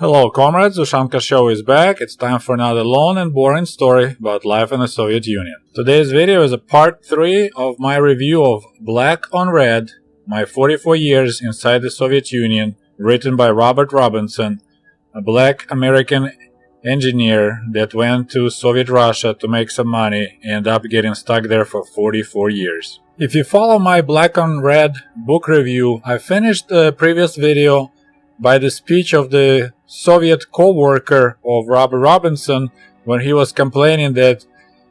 Hello comrades, Ushanka Show is back. It's time for another long and boring story about life in the Soviet Union. Today's video is a part 3 of my review of Black on Red, My 44 Years Inside the Soviet Union, written by Robert Robinson, a black American engineer that went to Soviet Russia to make some money and ended up getting stuck there for 44 years. If you follow my Black on Red book review, I finished the previous video by the speech of the Soviet co-worker of Robert Robinson when he was complaining that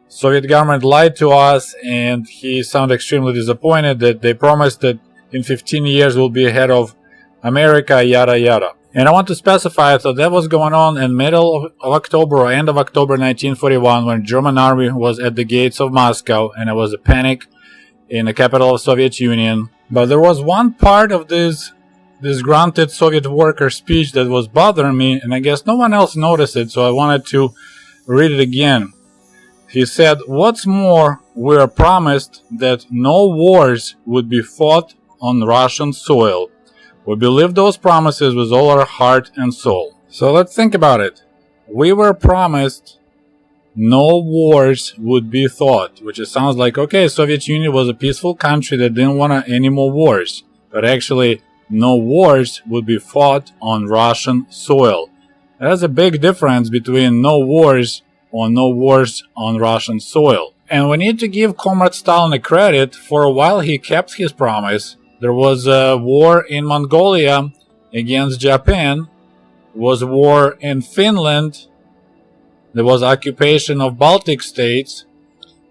Soviet government lied to us, and he sounded extremely disappointed that they promised that in 15 years we'll be ahead of America, yada yada. And I want to specify, so that was going on in middle of October or end of October 1941 when German army was at the gates of Moscow and it was a panic in the capital of Soviet Union. But there was one part of this disgruntled Soviet worker speech that was bothering me, and I guess no one else noticed it, so I wanted to read it again. He said, "What's more, we are promised that no wars would be fought on Russian soil. We believe those promises with all our heart and soul." So let's think about it. We were promised no wars would be fought, which it sounds like, okay, Soviet Union was a peaceful country that didn't want any more wars, but actually no wars would be fought on Russian soil. There's a big difference between no wars or no wars on Russian soil. And we need to give Comrade Stalin a credit. For a while he kept his promise. There was a war in Mongolia against Japan. There was war in Finland. There was occupation of Baltic states.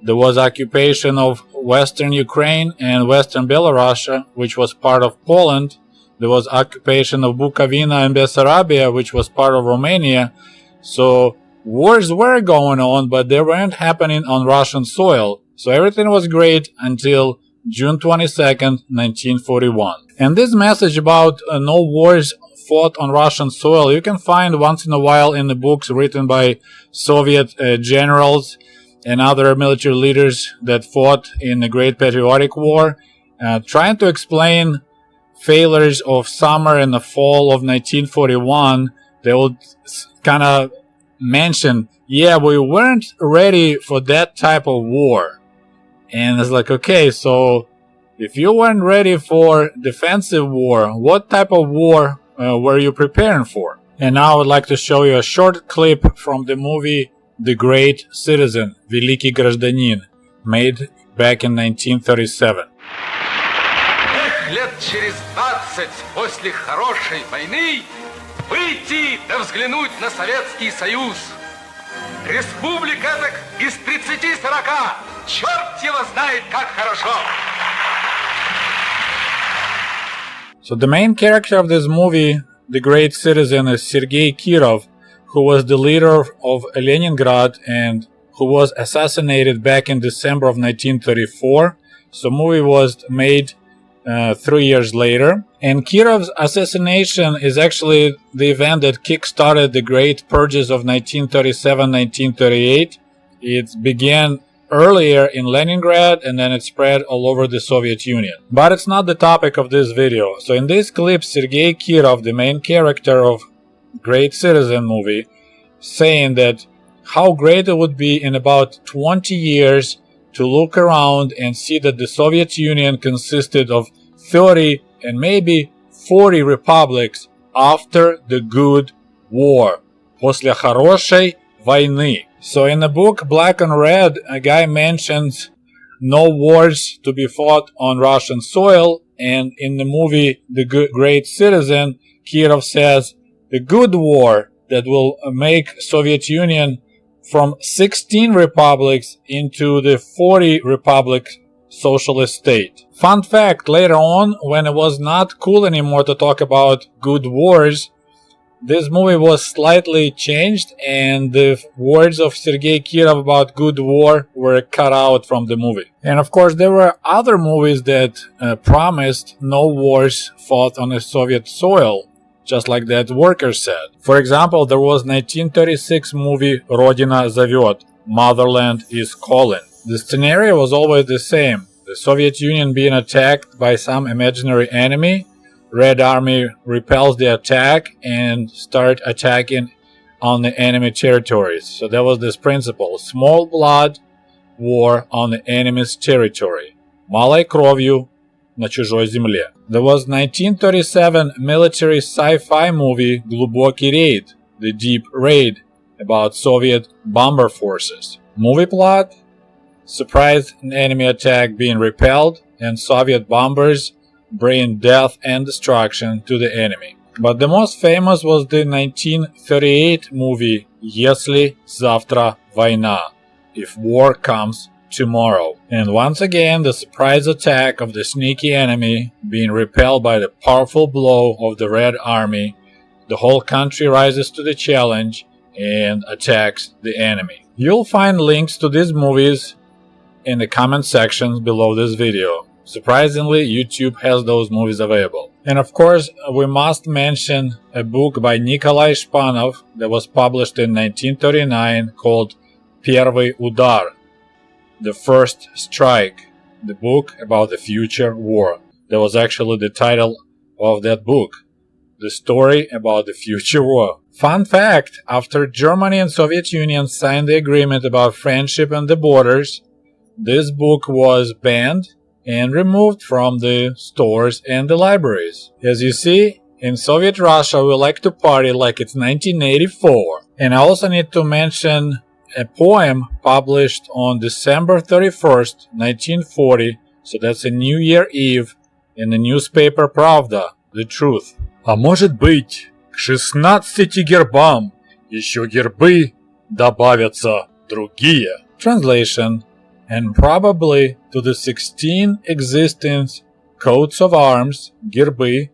There was occupation of Western Ukraine and Western Belarus, which was part of Poland. There was occupation of Bukovina and Bessarabia, which was part of Romania. So wars were going on, but they weren't happening on Russian soil. So everything was great until June 22nd, 1941. And this message about no wars fought on Russian soil, you can find once in a while in the books written by Soviet generals and other military leaders that fought in the Great Patriotic War, trying to explain failures of summer and the fall of 1941. They would kind of mention, yeah, we weren't ready for that type of war. And it's like, okay, so if you weren't ready for defensive war, what type of war were you preparing for? And now I would like to show you a short clip from the movie The Great Citizen, Великий гражданин, made back in 1937. Лет через 20 после хорошей войны выйти да взглянуть на Советский Союз. Республика так из 30-40, черт его знает как хорошо. So the main character of this movie, The Great Citizen, is Sergei Kirov, who was the leader of Leningrad and who was assassinated back in December of 1934. So the movie was made 3 years later. And Kirov's assassination is actually the event that kick-started the great purges of 1937-1938. It began earlier in Leningrad and then it spread all over the Soviet Union. But it's not the topic of this video. So in this clip, Sergei Kirov, the main character of Great Citizen movie, saying that how great it would be in about 20 years to look around and see that the Soviet Union consisted of 30 and maybe 40 republics after the good war. После хорошей войны. So in the book Black on Red, a guy mentions no wars to be fought on Russian soil, and in the movie The Great Citizen, Kirov says the good war that will make Soviet Union from 16 republics into the 40 republic socialist state. Fun fact, later on, when it was not cool anymore to talk about good wars, this movie was slightly changed and the words of Sergei Kirov about good war were cut out from the movie. And of course there were other movies that promised no wars fought on the Soviet soil, just like that worker said. For example, there was 1936 movie Rodina зовет, Motherland is Calling. The scenario was always the same. The Soviet Union being attacked by some imaginary enemy, Red Army repels the attack and start attacking on the enemy territories. So that was this principle. Small blood war on the enemy's territory. Малой кровью на чужой земле. There was 1937 military sci-fi movie Глубокий рейд, The Deep Raid, about Soviet bomber forces. Movie plot: surprise enemy attack being repelled and Soviet bombers bring death and destruction to the enemy. But the most famous was the 1938 movie Если завтра война, If War Comes Tomorrow. And once again, the surprise attack of the sneaky enemy being repelled by the powerful blow of the Red Army. The whole country rises to the challenge and attacks the enemy. You'll find links to these movies in the comment sections below this video. Surprisingly, YouTube has those movies available. And of course, we must mention a book by Nikolai Shpanov that was published in 1939 called Первый удар, The First Strike, the book about the future war. That was actually the title of that book, the story about the future war. Fun fact, after Germany and Soviet Union signed the agreement about friendship and the borders, this book was banned and removed from the stores and the libraries. As you see, in Soviet Russia we like to party like it's 1984. And I also need to mention a poem published on December 31st, 1940, so that's a New Year Eve, in the newspaper Pravda, The Truth. А может быть, к 16 гербам еще гербы добавятся другие. Translation: and probably to the 16 existing coats of arms, гербы,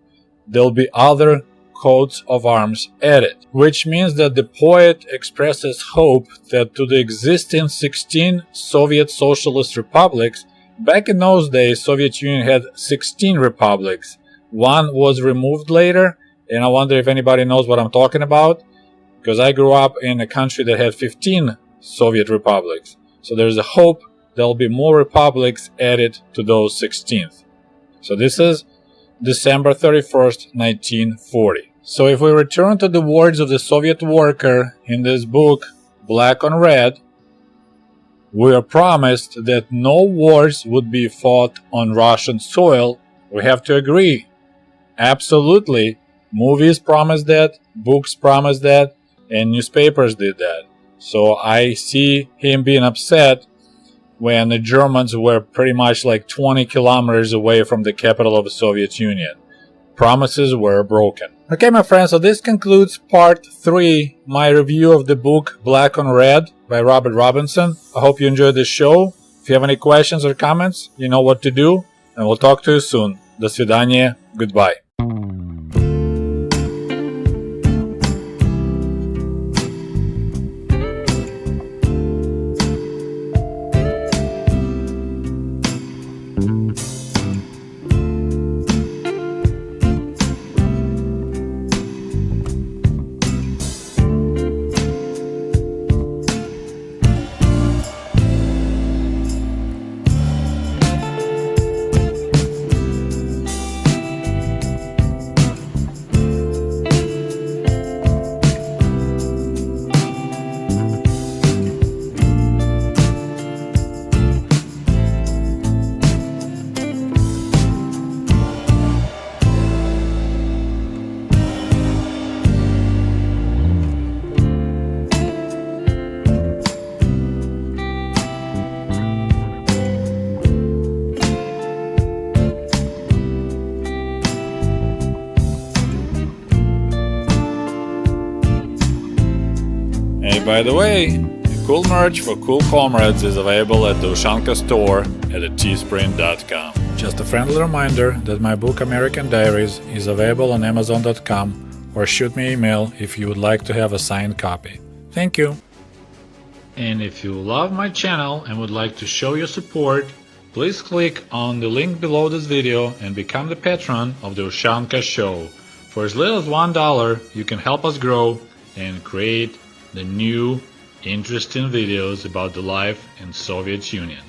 there'll be other coats of arms added. Which means that the poet expresses hope that to the existing 16 Soviet Socialist republics, back in those days, Soviet Union had 16 republics. One was removed later, and I wonder if anybody knows what I'm talking about, because I grew up in a country that had 15 Soviet republics. So there's a hope there'll be more republics added to those 16th. So this is December 31st, 1940. So if we return to the words of the Soviet worker in this book, Black on Red, we are promised that no wars would be fought on Russian soil. We have to agree. Absolutely. Movies promised that, books promised that, and newspapers did that. So I see him being upset when the Germans were pretty much like 20 kilometers away from the capital of the Soviet Union. Promises were broken. Okay, my friends, so this concludes part 3, my review of the book Black on Red by Robert Robinson. I hope you enjoyed this show. If you have any questions or comments, you know what to do, and we'll talk to you soon. До свидания. Goodbye. By the way, cool merch for cool comrades is available at the Ushanka store at teespring.com. Just a friendly reminder that my book American Diaries is available on Amazon.com, or shoot me an email if you would like to have a signed copy. Thank you. And if you love my channel and would like to show your support, please click on the link below this video and become the patron of the Ushanka Show. For as little as $1, you can help us grow and create the new, interesting videos about the life in Soviet Union.